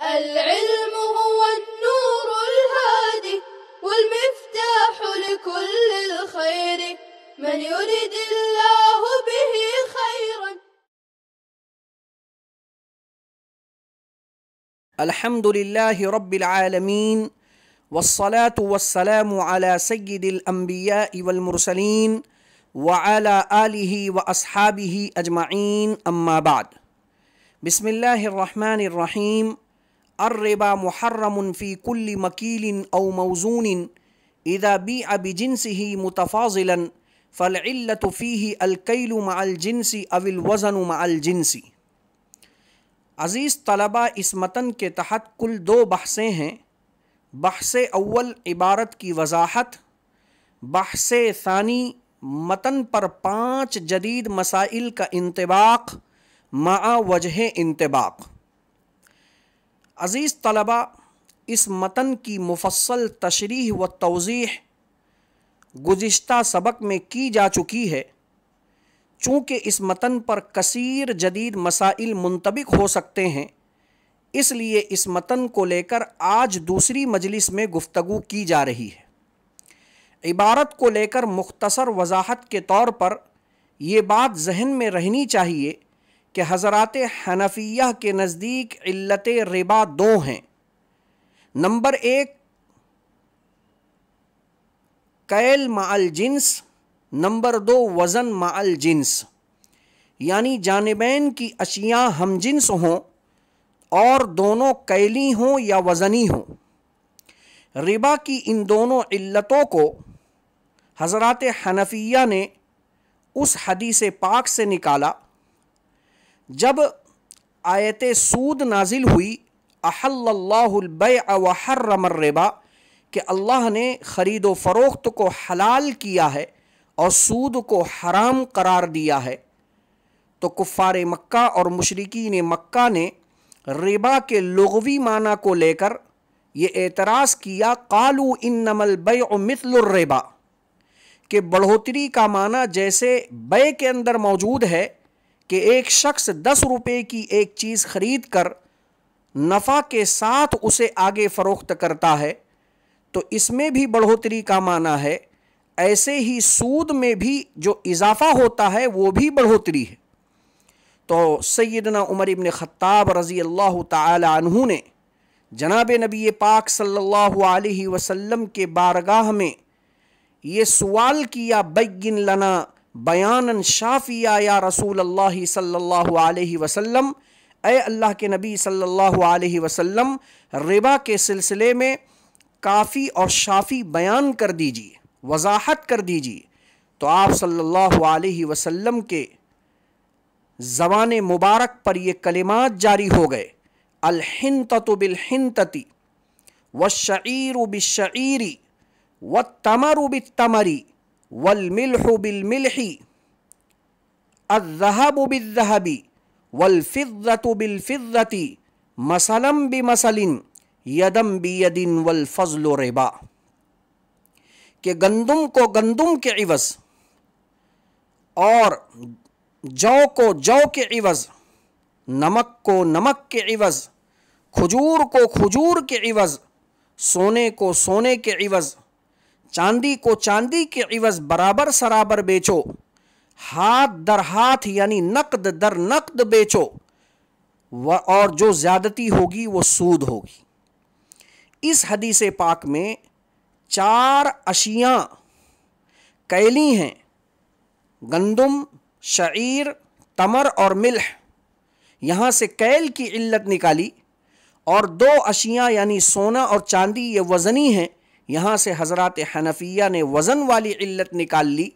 العلم هو النور الهادي والمفتاح لكل الخير من يرد الله به خيرا. الحمد لله رب العالمين والصلاة والسلام على سيد الأنبياء والمرسلين وعلى آله وأصحابه أجمعين أما بعد. بسم الله الرحمن الرحيم. الربا محرم في كل مكيل أو موزون إذا بيع بجنسه متفاضلا فالعلة فيه الكيل مع الجنس أو الوزن مع الجنس. عزیز طلبہ، اس متن کے تحت کل 2 بحثیں ہیں۔ بحث اول عبارت کی وضاحت، بحث ثانی متن پر 5 جدید مسائل کا انطباق مع وجہ انطباق۔ عزیز طلبہ، اس متن کی مفصل تشریح و توضیح گزشتہ سبق میں کی جا چکی ہے۔ چونکہ اس متن پر کثیر جدید مسائل منطبق ہو سکتے ہیں، اس لیے اس متن کو لے کر آج دوسری مجلس میں گفتگو کی جا رہی ہے۔ عبارت کو لے کر مختصر وضاحت کے طور پر یہ بات ذہن میں رہنی چاہیے کہ حضرات حنفیہ کے نزدیک علت ربا 2 ہیں۔ نمبر 1 کیل مع الجنس، نمبر 2 وزن مع الجنس، یعنی جانبین کی اشیاء ہم جنس ہوں اور دونوں کیلی ہوں یا وزنی ہوں۔ ربا کی ان دونوں علتوں کو حضرات حنفیہ نے اس حدیث پاک سے نکالا جب آیت سود نازل ہوئی، احل اللہ البیع وحرم الربا، کہ اللہ نے خرید و فروخت کو حلال کیا ہے اور سود کو حرام قرار دیا ہے، تو کفار مکہ اور مشرکین مکہ نے ربا کے لغوی معنی کو لے کر یہ اعتراض کیا، قالوا انما البیع مثل الربا، کہ بڑھوتری کا معنی جیسے بیع کے اندر موجود ہے کہ ایک شخص 10 روپے کی ایک چیز خرید کر نفع کے ساتھ اسے آگے فروخت کرتا ہے، تو اس میں بھی بڑھوتری کا معنی ہے، ایسے ہی سود میں بھی جو اضافہ ہوتا ہے وہ بھی بڑھوتری ہے۔ تو سیدنا عمر ابن خطاب رضی اللہ تعالی عنہ نے جناب نبی پاک صلی اللہ علیہ وسلم کے بارگاہ میں یہ سوال کیا، بین لنا بیانا شافیا یا رسول اللہ صلی اللہ علیہ وسلم، اے اللہ کے نبی صلی اللہ علیہ وسلم، ربا کے سلسلے میں کافی اور شافی بیان کر دیجیے، وضاحت کر دیجیے۔ تو آپ صلی اللہ علیہ وسلم کے زبان مبارک پر یہ کلمات جاری ہو گئے، الحنطۃ بالحنطۃ والشعیر بالشعیر والتمر بالتمر والملح بالملح الذهب بالذهب والفضة بالفضة مثلا بمثل یدم بید والفضل ربا، کہ گندم کو گندم کے عوض اور جو کو جو کے عوض، نمک کو نمک کے عوض، کھجور کو کھجور کے عوض، سونے کو سونے کے عوض، چاندی کو چاندی کے عوض برابر سرابر بیچو، ہاتھ در ہاتھ یعنی نقد در نقد بیچو، اور جو زیادتی ہوگی وہ سود ہوگی۔ اس حدیث پاک میں 4 اشیاء کیلی ہیں، گندم، شعیر، تمر اور ملح، یہاں سے کیل کی علت نکالی، اور 2 اشیاء یعنی سونا اور چاندی یہ وزنی ہیں، یہاں سے حضرات حنفیہ نے وزن والی علت نکال لی،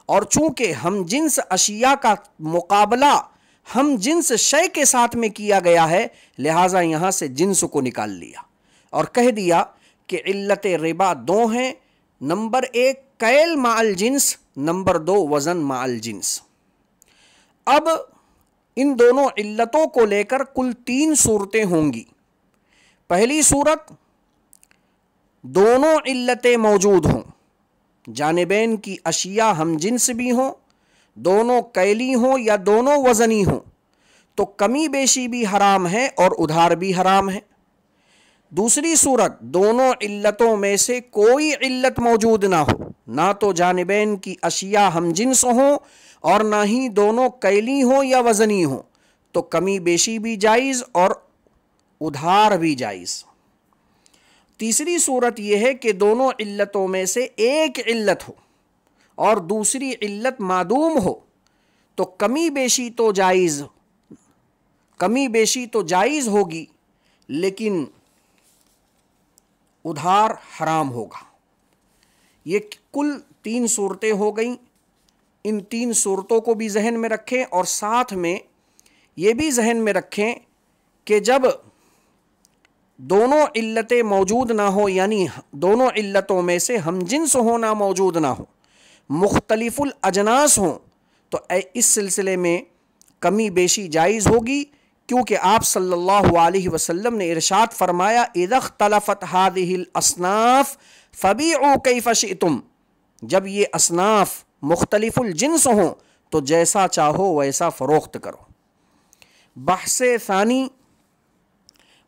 اور چونکہ ہم جنس اشیاء کا مقابلہ ہم جنس شے کے ساتھ میں کیا گیا ہے، لہٰذا یہاں سے جنس کو نکال لیا اور کہہ دیا کہ علت ربا 2 ہیں، نمبر 1 کیل مع الجنس، نمبر 2 وزن مع الجنس۔ اب ان دونوں علتوں کو لے کر کل 3 صورتیں ہوں گی۔ پہلی صورت، دونوں علتیں موجود ہوں، جانبین کی اشیاء ہم جنس بھی ہوں، دونوں کیلی ہوں یا دونوں وزنی ہوں، تو کمی بیشی بھی حرام ہے اور ادھار بھی حرام ہے۔ دوسری صورت دونوں علتوں میں سے کوئی علت موجود نہ ہو، نہ تو جانبین کی اشیاء ہم جنس ہوں اور نہ ہی دونوں کیلی ہوں یا وزنی ہوں، تو کمی بیشی بھی جائز اور ادھار بھی جائز۔ تیسری صورت یہ ہے کہ دونوں علتوں میں سے ایک علت ہو اور دوسری علت معدوم ہو، تو کمی بیشی تو جائز ہوگی لیکن ادھار حرام ہوگا۔ یہ کل 3 صورتیں ہو گئیں۔ ان 3 صورتوں کو بھی ذہن میں رکھیں اور ساتھ میں یہ بھی ذہن میں رکھیں کہ جب دونوں علتیں موجود نہ ہو، یعنی دونوں علتوں میں سے ہم جنس ہونا موجود نہ ہو، مختلف الاجناس ہوں، تو اس سلسلے میں کمی بیشی جائز ہوگی، کیونکہ آپ صلی اللہ علیہ وسلم نے ارشاد فرمایا اذا اختلفت هذه الاصناف فبيعوا كيف شئتم، جب یہ اصناف مختلف الجنس ہوں تو جیسا چاہو ویسا فروخت کرو۔ بحث ثانی،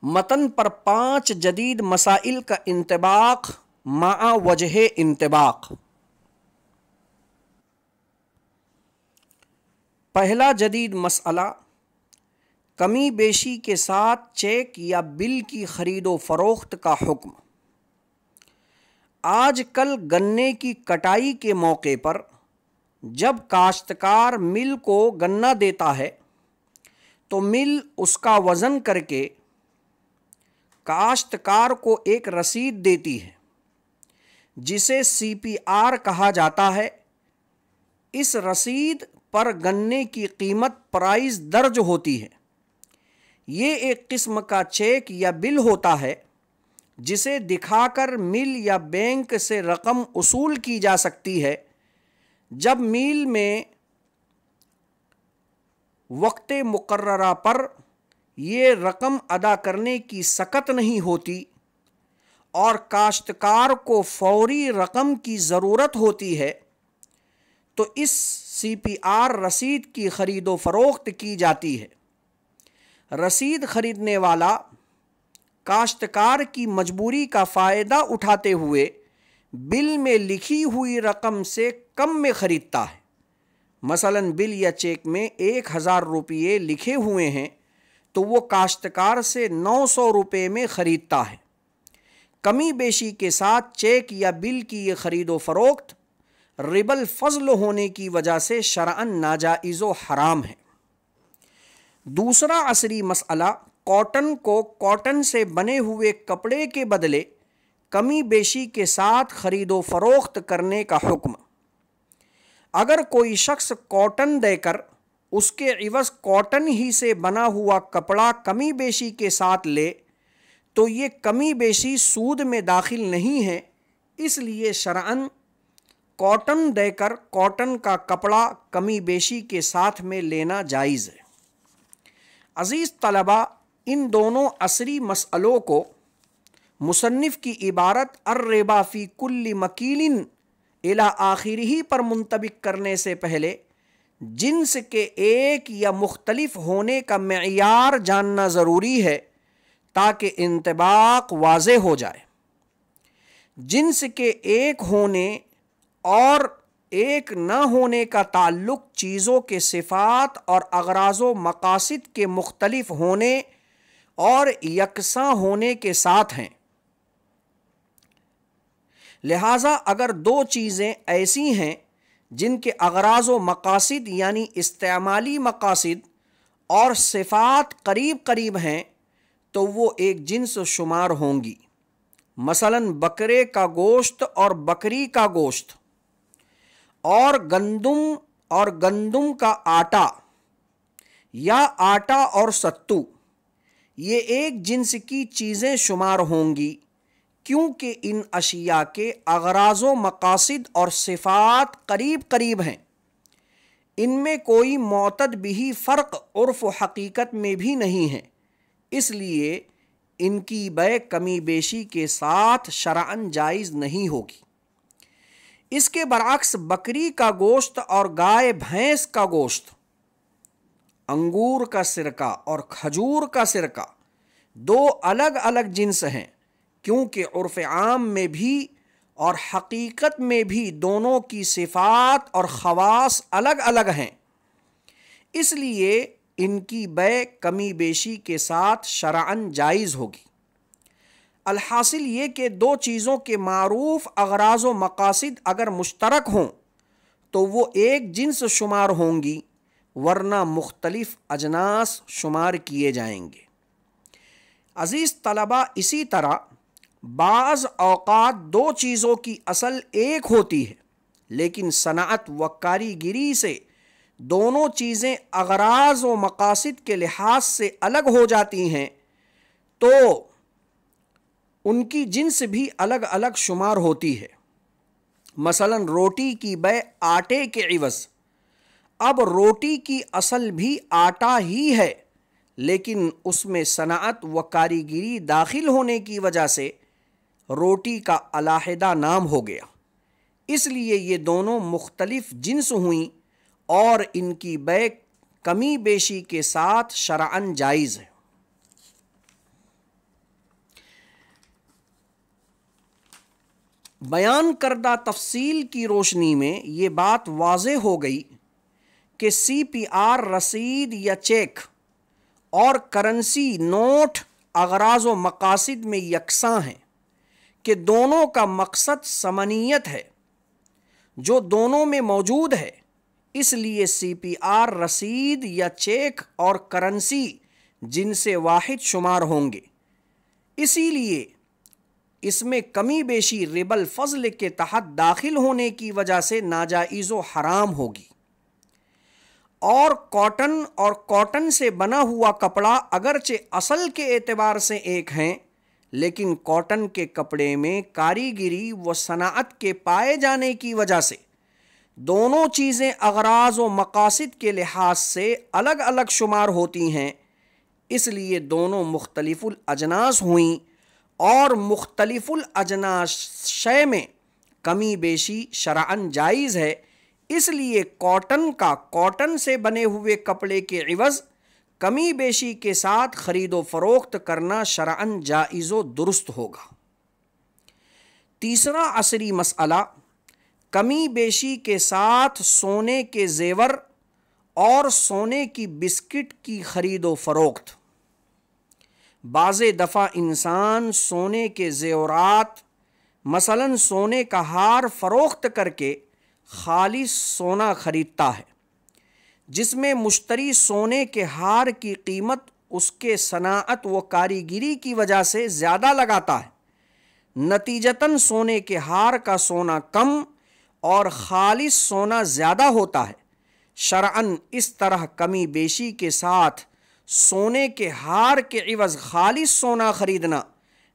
متن پر 5 جدید مسائل کا انطباق مع وجہ انطباق۔ پہلا جدید مسئلہ، کمی بیشی کے ساتھ چیک یا بل کی خرید و فروخت کا حکم۔ آج کل گنے کی کٹائی کے موقع پر جب کاشتکار مل کو گنا دیتا ہے تو مل اس کا وزن کر کے کاشتکار کو ایک رسید دیتی ہے جسے سی پی آر کہا جاتا ہے۔ اس رسید پر گنے کی قیمت پرائز درج ہوتی ہے۔ یہ ایک قسم کا چیک یا بل ہوتا ہے جسے دکھا کر مل یا بینک سے رقم وصول کی جا سکتی ہے۔ جب مل میں وقت مقررہ پر یہ رقم ادا کرنے کی سکت نہیں ہوتی اور کاشتکار کو فوری رقم کی ضرورت ہوتی ہے تو اس سی پی آر رسید کی خرید و فروخت کی جاتی ہے۔ رسید خریدنے والا کاشتکار کی مجبوری کا فائدہ اٹھاتے ہوئے بل میں لکھی ہوئی رقم سے کم میں خریدتا ہے۔ مثلاً بل یا چیک میں 1000 روپے لکھے ہوئے ہیں تو وہ کاشتکار سے 900 روپے میں خریدتا ہے۔ کمی بیشی کے ساتھ چیک یا بل کی یہ خرید و فروخت ربا الفضل ہونے کی وجہ سے شرعاً ناجائز و حرام ہے۔ دوسرا عصری مسئلہ، کاٹن کو کاٹن سے بنے ہوئے کپڑے کے بدلے کمی بیشی کے ساتھ خرید و فروخت کرنے کا حکم۔ اگر کوئی شخص کاٹن دے کر اس کے عوض کاٹن ہی سے بنا ہوا کپڑا کمی بیشی کے ساتھ لے تو یہ کمی بیشی سود میں داخل نہیں ہے، اس لیے شرعاً کاٹن دے کر کاٹن کا کپڑا کمی بیشی کے ساتھ میں لینا جائز ہے۔ عزیز طلبہ، ان دونوں عصری مسئلوں کو مصنف کی عبارت الربا فی کل مکیل الی آخرہ پر منطبق کرنے سے پہلے جنس کے ایک یا مختلف ہونے کا معیار جاننا ضروری ہے تاکہ انطباق واضح ہو جائے۔ جنس کے ایک ہونے اور ایک نہ ہونے کا تعلق چیزوں کے صفات اور اغراض و مقاصد کے مختلف ہونے اور یکساں ہونے کے ساتھ ہیں۔ لہٰذا اگر 2 چیزیں ایسی ہیں جن کے اغراض و مقاصد یعنی استعمالی مقاصد اور صفات قریب قریب ہیں تو وہ ایک جنس شمار ہوں گی۔ مثلاً بکرے کا گوشت اور بکری کا گوشت اور گندم کا آٹا یا آٹا اور ستو، یہ ایک جنس کی چیزیں شمار ہوں گی کیونکہ ان اشیاء کے اغراض و مقاصد اور صفات قریب قریب ہیں۔ ان میں کوئی معتد بھی فرق عرف و حقیقت میں بھی نہیں ہے، اس لیے ان کی بیع کمی بیشی کے ساتھ شرعاً جائز نہیں ہوگی۔ اس کے برعکس بکری کا گوشت اور گائے بھینس کا گوشت، انگور کا سرکہ اور کھجور کا سرکہ دو الگ الگ جنس ہیں، کیونکہ عرف عام میں بھی اور حقیقت میں بھی دونوں کی صفات اور خواص الگ الگ ہیں، اس لیے ان کی بیع کمی بیشی کے ساتھ شرعاً جائز ہوگی۔ الحاصل یہ کہ دو چیزوں کے معروف اغراض و مقاصد اگر مشترک ہوں تو وہ ایک جنس شمار ہوں گی، ورنہ مختلف اجناس شمار کیے جائیں گے۔ عزیز طلبہ، اسی طرح بعض اوقات دو چیزوں کی اصل ایک ہوتی ہے، لیکن صنعت و کاریگری سے دونوں چیزیں اغراض و مقاصد کے لحاظ سے الگ ہو جاتی ہیں تو ان کی جنس بھی الگ الگ شمار ہوتی ہے۔ مثلا روٹی کی بیع آٹے کے عوض۔ اب روٹی کی اصل بھی آٹا ہی ہے، لیکن اس میں صنعت و کاریگری داخل ہونے کی وجہ سے روٹی کا علیحدہ نام ہو گیا، اس لیے یہ دونوں مختلف جنس ہوئیں اور ان کی بیع کمی بیشی کے ساتھ شرعاً جائز ہے۔ بیان کردہ تفصیل کی روشنی میں یہ بات واضح ہو گئی کہ سی پی آر رسید یا چیک اور کرنسی نوٹ اغراض و مقاصد میں یکساں ہیں کہ دونوں کا مقصد ثمنیت ہے جو دونوں میں موجود ہے، اس لیے سی پی آر رسید یا چیک اور کرنسی جنس واحد شمار ہوں گے، اسی لیے اس میں کمی بیشی ربا الفضل کے تحت داخل ہونے کی وجہ سے ناجائز و حرام ہوگی۔ اور کاٹن سے بنا ہوا کپڑا اگرچہ اصل کے اعتبار سے ایک ہیں، لیکن کاٹن کے کپڑے میں کاریگری و صنعت کے پائے جانے کی وجہ سے دونوں چیزیں اغراض و مقاصد کے لحاظ سے الگ الگ شمار ہوتی ہیں، اس لیے دونوں مختلف الاجناس ہوئیں اور مختلف الاجناس شے میں کمی بیشی شرعاً جائز ہے، اس لیے کاٹن سے بنے ہوئے کپڑے کے عوض کمی بیشی کے ساتھ خرید و فروخت کرنا شرعاً جائز و درست ہوگا۔ تیسرا عصری مسئلہ، کمی بیشی کے ساتھ سونے کے زیور اور سونے کی بسکٹ کی خرید و فروخت۔ بعض دفعہ انسان سونے کے زیورات مثلاً سونے کا ہار فروخت کر کے خالص سونا خریدتا ہے، جس میں مشتری سونے کے ہار کی قیمت اس کے صنعت و کاریگری کی وجہ سے زیادہ لگاتا ہے، نتیجتاً سونے کے ہار کا سونا کم اور خالص سونا زیادہ ہوتا ہے۔ شرعاً اس طرح کمی بیشی کے ساتھ سونے کے ہار کے عوض خالص سونا خریدنا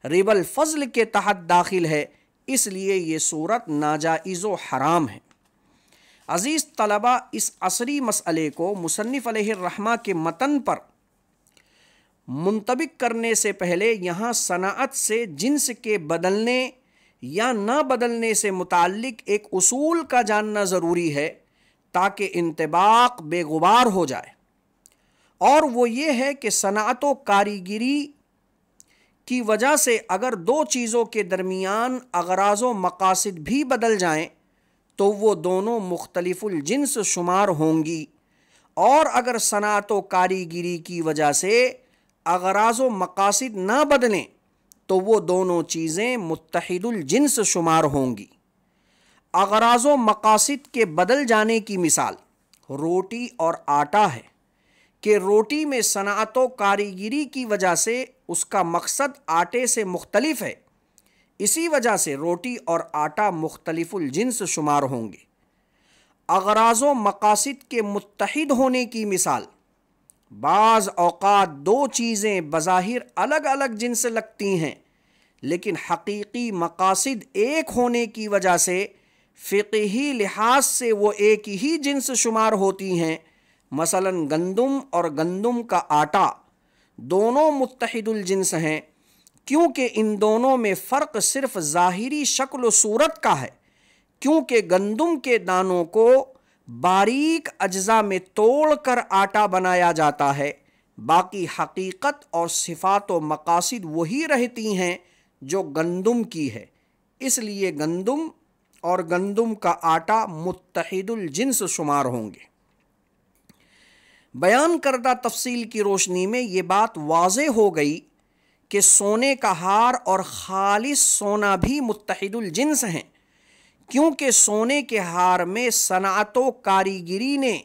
ربا الفضل کے تحت داخل ہے، اس لیے یہ صورت ناجائز و حرام ہے۔ عزیز طلبہ، اس عصری مسئلے کو مصنف علیہ الرحمہ کے متن پر منطبق کرنے سے پہلے یہاں صنعت سے جنس کے بدلنے یا نہ بدلنے سے متعلق ایک اصول کا جاننا ضروری ہے تاکہ انطباق بے غبار ہو جائے، اور وہ یہ ہے کہ صنعت و کاریگری کی وجہ سے اگر دو چیزوں کے درمیان اغراض و مقاصد بھی بدل جائیں تو وہ دونوں مختلف الجنس شمار ہوں گی، اور اگر صنعت و کاریگری کی وجہ سے اغراض و مقاصد نہ بدلیں تو وہ دونوں چیزیں متحد الجنس شمار ہوں گی۔ اغراض و مقاصد کے بدل جانے کی مثال روٹی اور آٹا ہے کہ روٹی میں صنعت و کاریگری کی وجہ سے اس کا مقصد آٹے سے مختلف ہے، اسی وجہ سے روٹی اور آٹا مختلف الجنس شمار ہوں گے۔ اغراض و مقاصد کے متحد ہونے کی مثال بعض اوقات دو چیزیں بظاہر الگ الگ جنس لگتی ہیں، لیکن حقیقی مقاصد ایک ہونے کی وجہ سے فقہی لحاظ سے وہ ایک ہی جنس شمار ہوتی ہیں۔ مثلا گندم اور گندم کا آٹا دونوں متحد الجنس ہیں، کیونکہ ان دونوں میں فرق صرف ظاہری شکل و صورت کا ہے، کیونکہ گندم کے دانوں کو باریک اجزاء میں توڑ کر آٹا بنایا جاتا ہے، باقی حقیقت اور صفات و مقاصد وہی رہتی ہیں جو گندم کی ہے، اس لیے گندم اور گندم کا آٹا متحد الجنس شمار ہوں گے۔ بیان کردہ تفصیل کی روشنی میں یہ بات واضح ہو گئی کہ سونے کا ہار اور خالص سونا بھی متحد الجنس ہیں، کیونکہ سونے کے ہار میں صنعت و کاریگری نے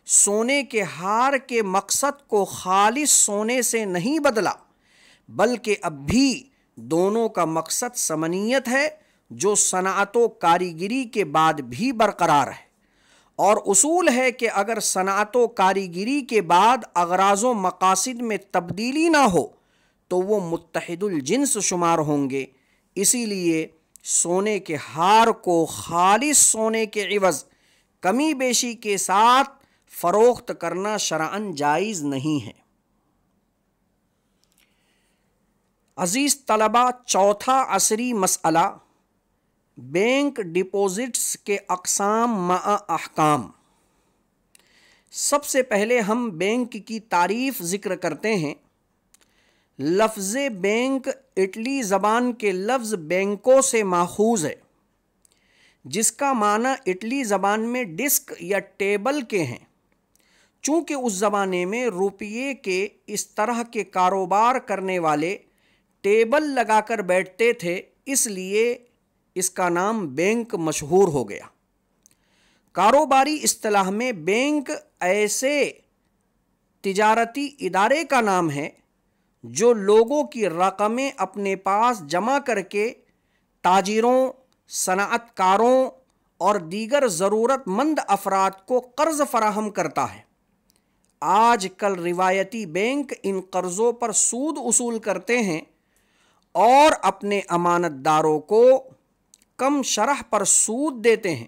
سونے کے ہار کے مقصد کو خالص سونے سے نہیں بدلا، بلکہ اب بھی دونوں کا مقصد ثمنیت ہے جو صنعت و کاریگری کے بعد بھی برقرار ہے، اور اصول ہے کہ اگر صنعت و کاریگری کے بعد اغراض و مقاصد میں تبدیلی نہ ہو تو وہ متحد الجنس شمار ہوں گے۔ اسی لیے سونے کے ہار کو خالص سونے کے عوض کمی بیشی کے ساتھ فروخت کرنا شرعاً جائز نہیں ہے۔ عزیز طلبہ، چوتھا عصری مسئلہ بینک ڈپوزٹس کے اقسام مع احکام۔ سب سے پہلے ہم بینک کی تعریف ذکر کرتے ہیں۔ لفظ بینک اٹلی زبان کے لفظ بینکو سے ماخوذ ہے، جس کا معنی اٹلی زبان میں ڈسک یا ٹیبل کے ہیں۔ چونکہ اس زمانے میں روپیے کے اس طرح کے کاروبار کرنے والے ٹیبل لگا کر بیٹھتے تھے، اس لیے اس کا نام بینک مشہور ہو گیا۔ کاروباری اصطلاح میں بینک ایسے تجارتی ادارے کا نام ہے جو لوگوں کی رقمیں اپنے پاس جمع کر کے تاجروں، صنعت کاروں اور دیگر ضرورت مند افراد کو قرض فراہم کرتا ہے۔ آج کل روایتی بینک ان قرضوں پر سود وصول کرتے ہیں اور اپنے امانت داروں کو کم شرح پر سود دیتے ہیں،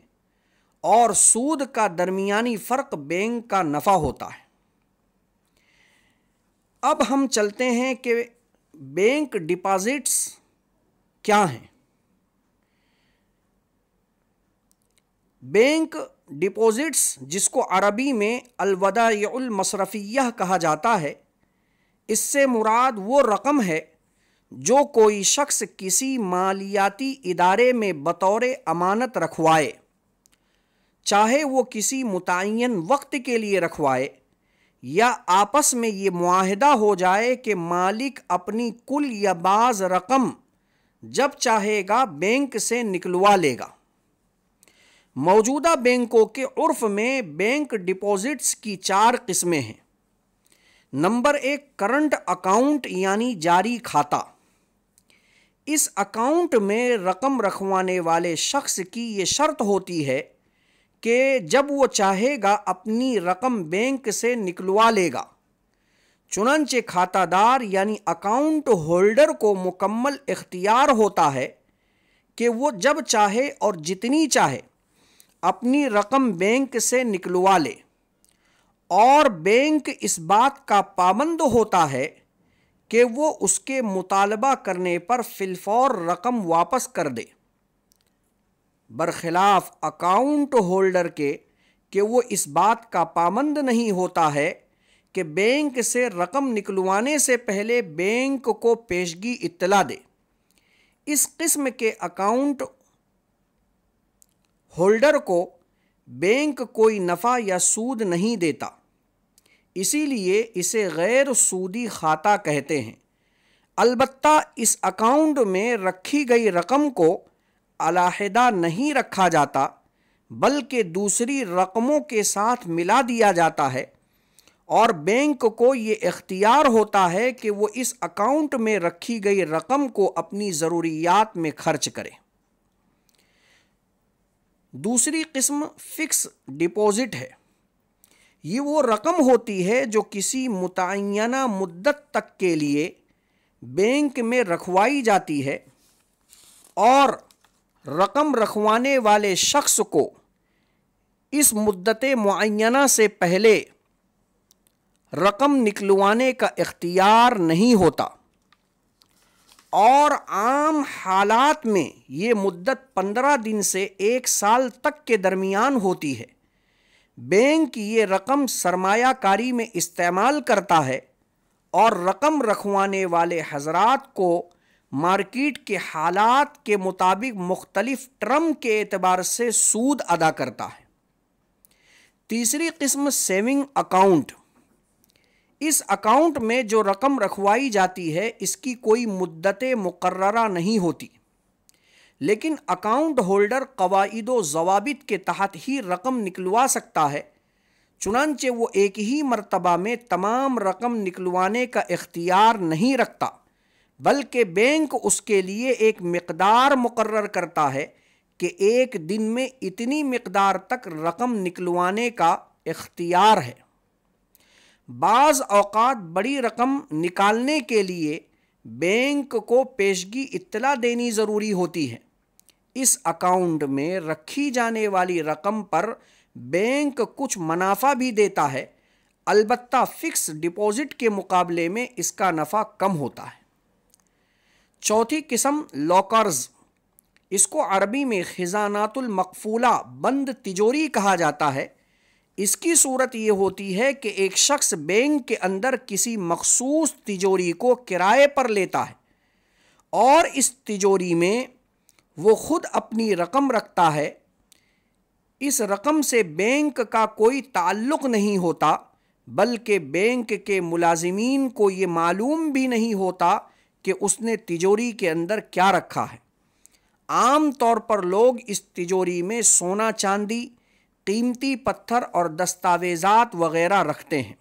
اور سود کا درمیانی فرق بینک کا نفع ہوتا ہے۔ اب ہم چلتے ہیں کہ بینک ڈپازٹس کیا ہیں۔ بینک ڈپوزٹس، جس کو عربی میں الودائع المصرفیہ کہا جاتا ہے، اس سے مراد وہ رقم ہے جو کوئی شخص کسی مالیاتی ادارے میں بطور امانت رکھوائے، چاہے وہ کسی متعین وقت کے لیے رکھوائے یا آپس میں یہ معاہدہ ہو جائے کہ مالک اپنی کل یا بعض رقم جب چاہے گا بینک سے نکلوا لے گا۔ موجودہ بینکوں کے عرف میں بینک ڈپوزٹس کی 4 قسمیں ہیں۔ نمبر 1، کرنٹ اکاؤنٹ یعنی جاری کھاتہ۔ اس اکاؤنٹ میں رقم رکھوانے والے شخص کی یہ شرط ہوتی ہے کہ جب وہ چاہے گا اپنی رقم بینک سے نکلوا لے گا۔ چنانچہ کھاتہ دار یعنی اکاؤنٹ ہولڈر کو مکمل اختیار ہوتا ہے کہ وہ جب چاہے اور جتنی چاہے اپنی رقم بینک سے نکلوا لے، اور بینک اس بات کا پابند ہوتا ہے کہ وہ اس کے مطالبہ کرنے پر فی الفور رقم واپس کر دے، برخلاف اکاؤنٹ ہولڈر کے کہ وہ اس بات کا پابند نہیں ہوتا ہے کہ بینک سے رقم نکلوانے سے پہلے بینک کو پیشگی اطلاع دے۔ اس قسم کے اکاؤنٹ ہولڈر کو بینک کوئی نفع یا سود نہیں دیتا، اسی لیے اسے غیر سودی کھاتہ کہتے ہیں۔ البتہ اس اکاؤنٹ میں رکھی گئی رقم کو علیحدہ نہیں رکھا جاتا، بلکہ دوسری رقموں کے ساتھ ملا دیا جاتا ہے، اور بینک کو یہ اختیار ہوتا ہے کہ وہ اس اکاؤنٹ میں رکھی گئی رقم کو اپنی ضروریات میں خرچ کرے۔ دوسری قسم فکس ڈپوزٹ ہے۔ یہ وہ رقم ہوتی ہے جو کسی متعینہ مدت تک کے لیے بینک میں رکھوائی جاتی ہے، اور رقم رکھوانے والے شخص کو اس مدت معینہ سے پہلے رقم نکلوانے کا اختیار نہیں ہوتا، اور عام حالات میں یہ مدت 15 دن سے 1 سال تک کے درمیان ہوتی ہے۔ بینک یہ رقم سرمایہ کاری میں استعمال کرتا ہے اور رقم رکھوانے والے حضرات کو مارکیٹ کے حالات کے مطابق مختلف ٹرم کے اعتبار سے سود ادا کرتا ہے۔ تیسری قسم سیونگ اکاؤنٹ۔ اس اکاؤنٹ میں جو رقم رکھوائی جاتی ہے اس کی کوئی مدت مقررہ نہیں ہوتی، لیکن اکاؤنٹ ہولڈر قواعد و ضوابط کے تحت ہی رقم نکلوا سکتا ہے، چنانچہ وہ ایک ہی مرتبہ میں تمام رقم نکلوانے کا اختیار نہیں رکھتا، بلکہ بینک اس کے لیے ایک مقدار مقرر کرتا ہے کہ ایک دن میں اتنی مقدار تک رقم نکلوانے کا اختیار ہے۔ بعض اوقات بڑی رقم نکالنے کے لیے بینک کو پیشگی اطلاع دینی ضروری ہوتی ہے۔ اس اکاؤنٹ میں رکھی جانے والی رقم پر بینک کچھ منافع بھی دیتا ہے، البتہ فکس ڈپازٹ کے مقابلے میں اس کا نفع کم ہوتا ہے۔ چوتھی قسم لاکرز۔ اس کو عربی میں خزانات المقفولہ بند تجوری کہا جاتا ہے۔ اس کی صورت یہ ہوتی ہے کہ ایک شخص بینک کے اندر کسی مخصوص تجوری کو کرائے پر لیتا ہے اور اس تجوری میں وہ خود اپنی رقم رکھتا ہے۔ اس رقم سے بینک کا کوئی تعلق نہیں ہوتا، بلکہ بینک کے ملازمین کو یہ معلوم بھی نہیں ہوتا کہ اس نے تجوری کے اندر کیا رکھا ہے۔ عام طور پر لوگ اس تجوری میں سونا چاندی، قیمتی پتھر اور دستاویزات وغیرہ رکھتے ہیں۔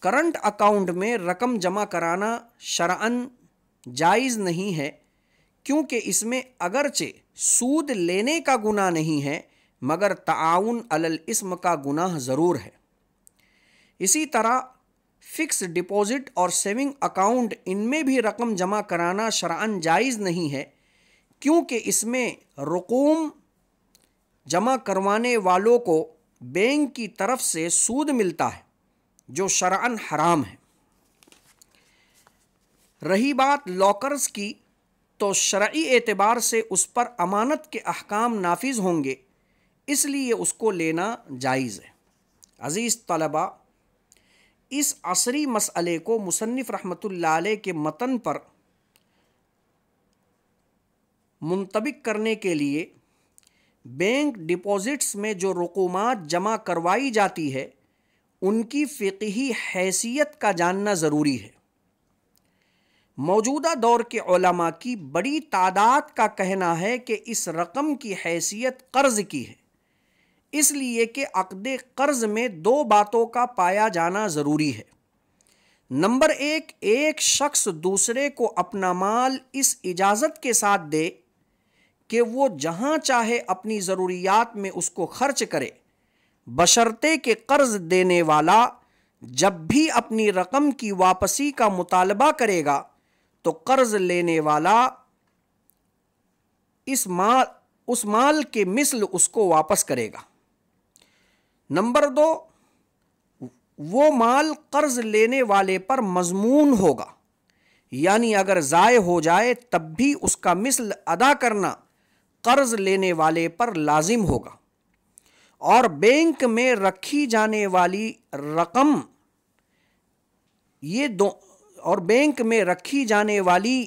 کرنٹ اکاؤنٹ میں رقم جمع کرانا شرعاً جائز نہیں ہے، کیونکہ اس میں اگرچہ سود لینے کا گناہ نہیں ہے مگر تعاون علی الاسم کا گناہ ضرور ہے۔ اسی طرح فکس ڈپازٹ اور سیونگ اکاؤنٹ، ان میں بھی رقم جمع کرانا شرعاً جائز نہیں ہے، کیونکہ اس میں رقوم جمع کروانے والوں کو بینک کی طرف سے سود ملتا ہے جو شرعاً حرام ہے۔ رہی بات لاکرز کی، تو شرعی اعتبار سے اس پر امانت کے احکام نافذ ہوں گے، اس لیے اس کو لینا جائز ہے۔ عزیز طلباء، اس عصری مسئلے کو مصنف رحمۃ اللہ علیہ کے متن پر منطبق کرنے کے لیے بینک ڈپازٹس میں جو رقومات جمع کروائی جاتی ہے ان کی فقہی حیثیت کا جاننا ضروری ہے۔ موجودہ دور کے علماء کی بڑی تعداد کا کہنا ہے کہ اس رقم کی حیثیت قرض کی ہے، اس لیے کہ عقد قرض میں دو باتوں کا پایا جانا ضروری ہے۔ نمبر ایک، ایک شخص دوسرے کو اپنا مال اس اجازت کے ساتھ دے کہ وہ جہاں چاہے اپنی ضروریات میں اس کو خرچ کرے، بشرطے کہ قرض دینے والا جب بھی اپنی رقم کی واپسی کا مطالبہ کرے گا تو قرض لینے والا اس مال کے مثل اس کو واپس کرے گا۔ نمبر دو، وہ مال قرض لینے والے پر مضمون ہوگا، یعنی اگر ضائع ہو جائے تب بھی اس کا مثل ادا کرنا قرض لینے والے پر لازم ہوگا۔ اور بینک میں رکھی جانے والی رقم اور بینک میں رکھی جانے والی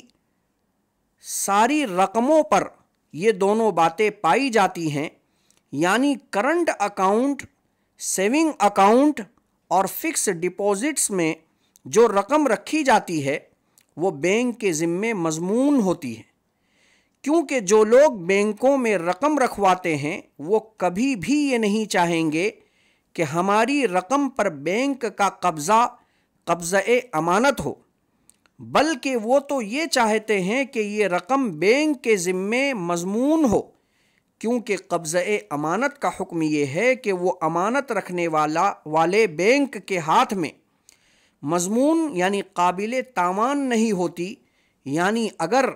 ساری رقموں پر یہ دونوں باتیں پائی جاتی ہیں، یعنی کرنٹ اکاؤنٹ، سیونگ اکاؤنٹ اور فکس ڈپازٹس میں جو رقم رکھی جاتی ہے وہ بینک کے ذمے مضمون ہوتی ہے، کیونکہ جو لوگ بینکوں میں رقم رکھواتے ہیں وہ کبھی بھی یہ نہیں چاہیں گے کہ ہماری رقم پر بینک کا قبضہ امانت ہو، بلکہ وہ تو یہ چاہتے ہیں کہ یہ رقم بینک کے ذمے مضمون ہو، کیونکہ قبضہ امانت کا حکم یہ ہے کہ وہ امانت رکھنے والے بینک کے ہاتھ میں مضمون یعنی قابل تاوان نہیں ہوتی، یعنی اگر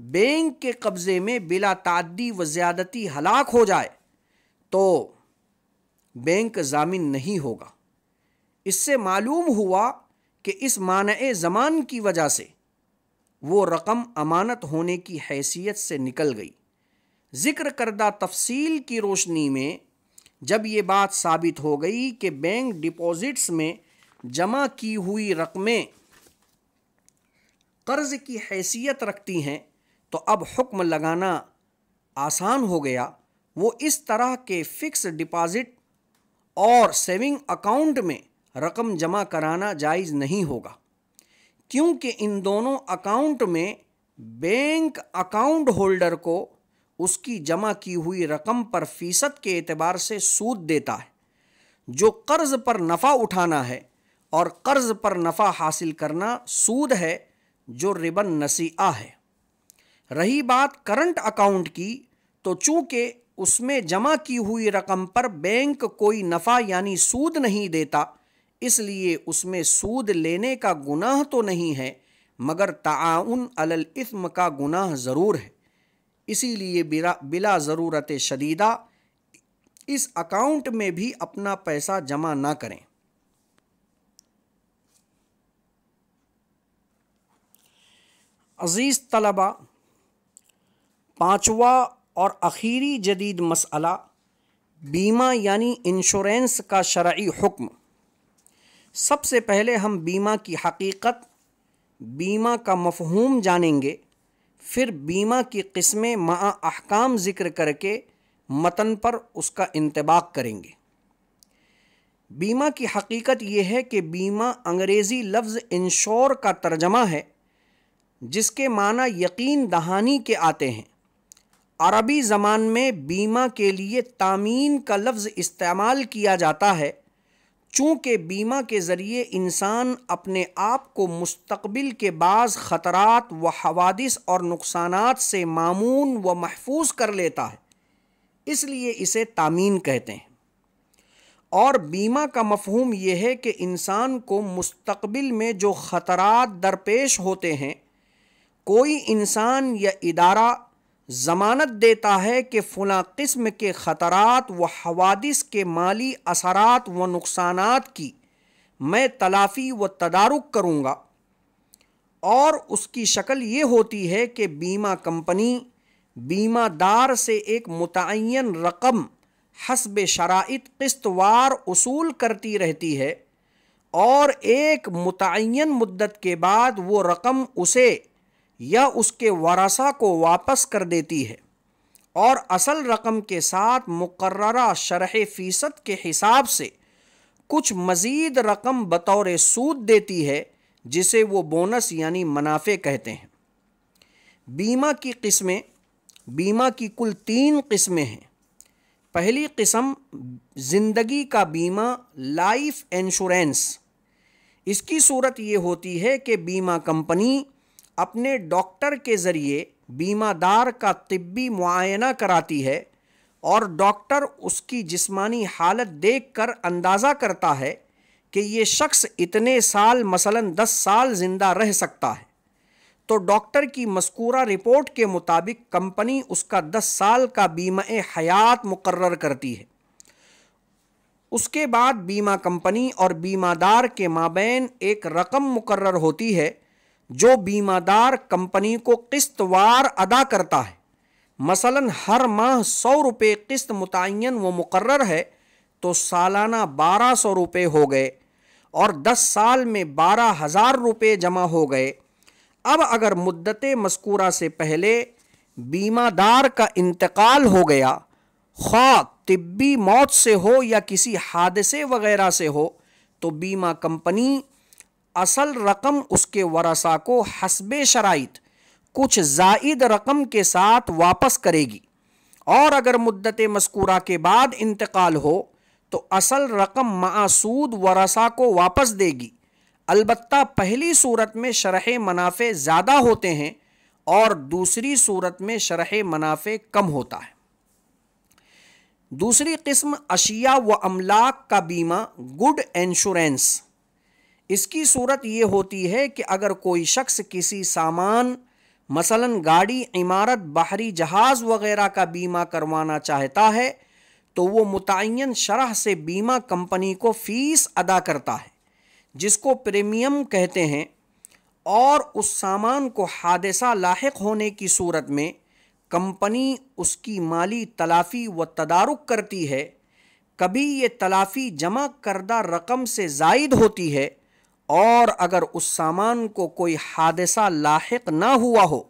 بینک کے قبضے میں بلا تعدی و زیادتی ہلاک ہو جائے تو بینک ضامن نہیں ہوگا۔ اس سے معلوم ہوا کہ اس مانع زمان کی وجہ سے وہ رقم امانت ہونے کی حیثیت سے نکل گئی۔ ذکر کردہ تفصیل کی روشنی میں جب یہ بات ثابت ہو گئی کہ بینک ڈپازٹس میں جمع کی ہوئی رقمیں قرض کی حیثیت رکھتی ہیں تو اب حکم لگانا آسان ہو گیا۔ وہ اس طرح کے فکس ڈپازٹ اور سیونگ اکاؤنٹ میں رقم جمع کرانا جائز نہیں ہوگا، کیونکہ ان دونوں اکاؤنٹ میں بینک اکاؤنٹ ہولڈر کو اس کی جمع کی ہوئی رقم پر فیصد کے اعتبار سے سود دیتا ہے، جو قرض پر نفع اٹھانا ہے، اور قرض پر نفع حاصل کرنا سود ہے جو ربا نسیئہ ہے۔ رہی بات کرنٹ اکاؤنٹ کی، تو چونکہ اس میں جمع کی ہوئی رقم پر بینک کوئی نفع یعنی سود نہیں دیتا، اس لیے اس میں سود لینے کا گناہ تو نہیں ہے، مگر تعاون علی الاثم کا گناہ ضرور ہے۔ اسی لیے بلا ضرورت شدیدہ اس اکاؤنٹ میں بھی اپنا پیسہ جمع نہ کریں۔ عزیز طلبہ، پانچواں اور آخری جدید مسئلہ بیمہ یعنی انشورنس کا شرعی حکم۔ سب سے پہلے ہم بیمہ کی حقیقت، بیمہ کا مفہوم جانیں گے، پھر بیمہ کی قسمیں مع احکام ذکر کر کے متن پر اس کا انطباق کریں گے۔ بیمہ کی حقیقت یہ ہے کہ بیمہ انگریزی لفظ انشور کا ترجمہ ہے، جس کے معنی یقین دہانی کے آتے ہیں۔ عربی زبان میں بیمہ کے لیے تامین کا لفظ استعمال کیا جاتا ہے، چونکہ بیمہ کے ذریعے انسان اپنے آپ کو مستقبل کے بعض خطرات و حوادث اور نقصانات سے مامون و محفوظ کر لیتا ہے، اس لیے اسے تامین کہتے ہیں۔ اور بیمہ کا مفہوم یہ ہے کہ انسان کو مستقبل میں جو خطرات درپیش ہوتے ہیں، کوئی انسان یا ادارہ ضمانت دیتا ہے کہ فلاں قسم کے خطرات و حوادث کے مالی اثرات و نقصانات کی میں تلافی و تدارک کروں گا، اور اس کی شکل یہ ہوتی ہے کہ بیمہ کمپنی بیمہ دار سے ایک متعین رقم حسب شرائط قسط وار اصول کرتی رہتی ہے، اور ایک متعین مدت کے بعد وہ رقم اسے یا اس کے ورثاء کو واپس کر دیتی ہے، اور اصل رقم کے ساتھ مقررہ شرح فیصد کے حساب سے کچھ مزید رقم بطور سود دیتی ہے، جسے وہ بونس یعنی منافع کہتے ہیں۔ بیمہ کی قسمیں، بیمہ کی کل 3 قسمیں ہیں۔ پہلی قسم زندگی کا بیمہ، لائف انشورنس۔ اس کی صورت یہ ہوتی ہے کہ بیمہ کمپنی اپنے ڈاکٹر کے ذریعے بیمہ دار کا طبی معائنہ کراتی ہے، اور ڈاکٹر اس کی جسمانی حالت دیکھ کر اندازہ کرتا ہے کہ یہ شخص اتنے سال مثلاً 10 سال زندہ رہ سکتا ہے، تو ڈاکٹر کی مذکورہ رپورٹ کے مطابق کمپنی اس کا 10 سال کا بیمہ حیات مقرر کرتی ہے۔ اس کے بعد بیمہ کمپنی اور بیمہ دار کے مابین ایک رقم مقرر ہوتی ہے، جو بیمہ دار کمپنی کو قسط وار ادا کرتا ہے۔ مثلاً ہر ماہ 100 روپے قسط متعین و مقرر ہے، تو سالانہ 1200 روپے ہو گئے، اور 10 سال میں 12,000 روپے جمع ہو گئے۔ اب اگر مدت مذکورہ سے پہلے بیمہ دار کا انتقال ہو گیا، خواہ طبی موت سے ہو یا کسی حادثے وغیرہ سے ہو، تو بیمہ کمپنی اصل رقم اس کے ورثاء کو حسب شرائط کچھ زائد رقم کے ساتھ واپس کرے گی، اور اگر مدت مذکورہ کے بعد انتقال ہو تو اصل رقم مع سود ورثاء کو واپس دے گی۔ البتہ پہلی صورت میں شرح منافع زیادہ ہوتے ہیں، اور دوسری صورت میں شرح منافع کم ہوتا ہے۔ دوسری قسم اشیاء و املاک کا بیمہ، گڈ انشورنس۔ اس کی صورت یہ ہوتی ہے کہ اگر کوئی شخص کسی سامان مثلاً گاڑی، عمارت، بحری جہاز وغیرہ کا بیمہ کروانا چاہتا ہے، تو وہ متعین شرح سے بیمہ کمپنی کو فیس ادا کرتا ہے، جس کو پریمیم کہتے ہیں، اور اس سامان کو حادثہ لاحق ہونے کی صورت میں کمپنی اس کی مالی تلافی و تدارک کرتی ہے۔ کبھی یہ تلافی جمع کردہ رقم سے زائد ہوتی ہے، اور اگر اس سامان کو کوئی حادثہ لاحق نہ ہوا ہو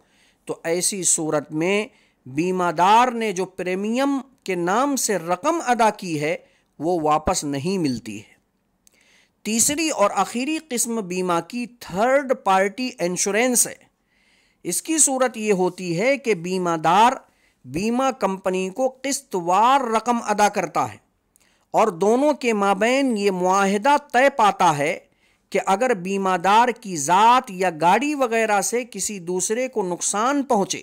تو ایسی صورت میں بیمہ دار نے جو پریمیم کے نام سے رقم ادا کی ہے وہ واپس نہیں ملتی ہے۔ تیسری اور آخری قسم بیمہ کی تھرڈ پارٹی انشورنس ہے۔ اس کی صورت یہ ہوتی ہے کہ بیمہ دار بیمہ کمپنی کو قسط وار رقم ادا کرتا ہے، اور دونوں کے مابین یہ معاہدہ طے پاتا ہے کہ اگر بیمہ دار کی ذات یا گاڑی وغیرہ سے کسی دوسرے کو نقصان پہنچے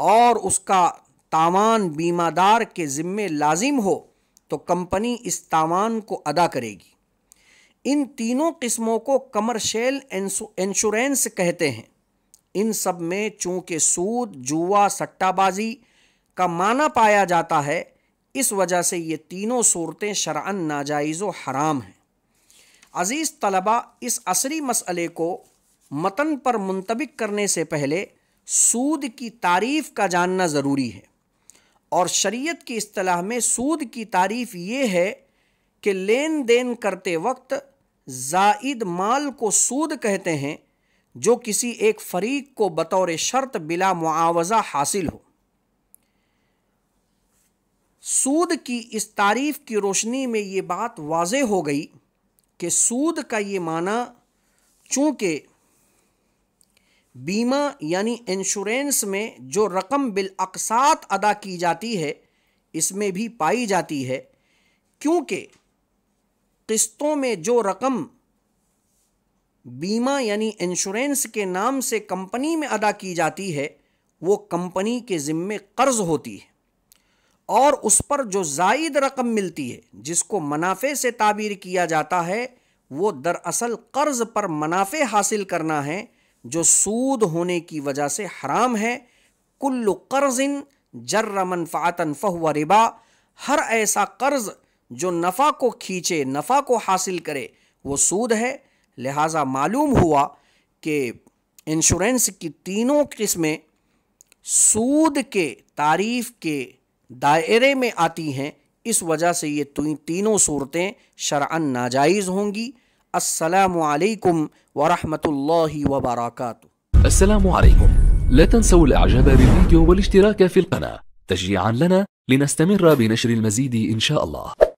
اور اس کا تاوان بیمہ دار کے ذمے لازم ہو تو کمپنی اس تاوان کو ادا کرے گی۔ ان تینوں قسموں کو کمرشل انشورنس کہتے ہیں۔ ان سب میں چونکہ سود، جوا، سٹہ بازی کا معنی پایا جاتا ہے، اس وجہ سے یہ تینوں صورتیں شرعاً ناجائز و حرام ہیں۔ عزیز طلبہ، اس عصری مسئلے کو متن پر منطبق کرنے سے پہلے سود کی تعریف کا جاننا ضروری ہے، اور شریعت کی اصطلاح میں سود کی تعریف یہ ہے کہ لین دین کرتے وقت زائد مال کو سود کہتے ہیں جو کسی ایک فریق کو بطور شرط بلا معاوضہ حاصل ہو۔ سود کی اس تعریف کی روشنی میں یہ بات واضح ہو گئی کہ سود کا یہ معنی چونکہ بیمہ یعنی انشورنس میں جو رقم بالاقساط ادا کی جاتی ہے اس میں بھی پائی جاتی ہے، کیونکہ قسطوں میں جو رقم بیمہ یعنی انشورنس کے نام سے کمپنی میں ادا کی جاتی ہے وہ کمپنی کے ذمے قرض ہوتی ہے، اور اس پر جو زائد رقم ملتی ہے جس کو منافع سے تعبیر کیا جاتا ہے وہ دراصل قرض پر منافع حاصل کرنا ہے جو سود ہونے کی وجہ سے حرام ہے۔ کل قرض جر منفعتا فہو ربا، ہر ایسا قرض جو نفع کو کھینچے، نفع کو حاصل کرے، وہ سود ہے۔ لہٰذا معلوم ہوا کہ انشورنس کی تینوں قسمیں سود کے تعریف کے دائرے میں آتی ہیں، اس وجہ سے یہ تینوں صورتیں شرعاً ناجائز ہوں گی۔ السلام علیکم ورحمۃ اللہ وبرکاتہ۔ السلام عليكم. لا تنسوا الاعجاب بالفيديو والاشتراك في القناة تشجيعا لنا لنستمر بنشر المزيد إن شاء الله.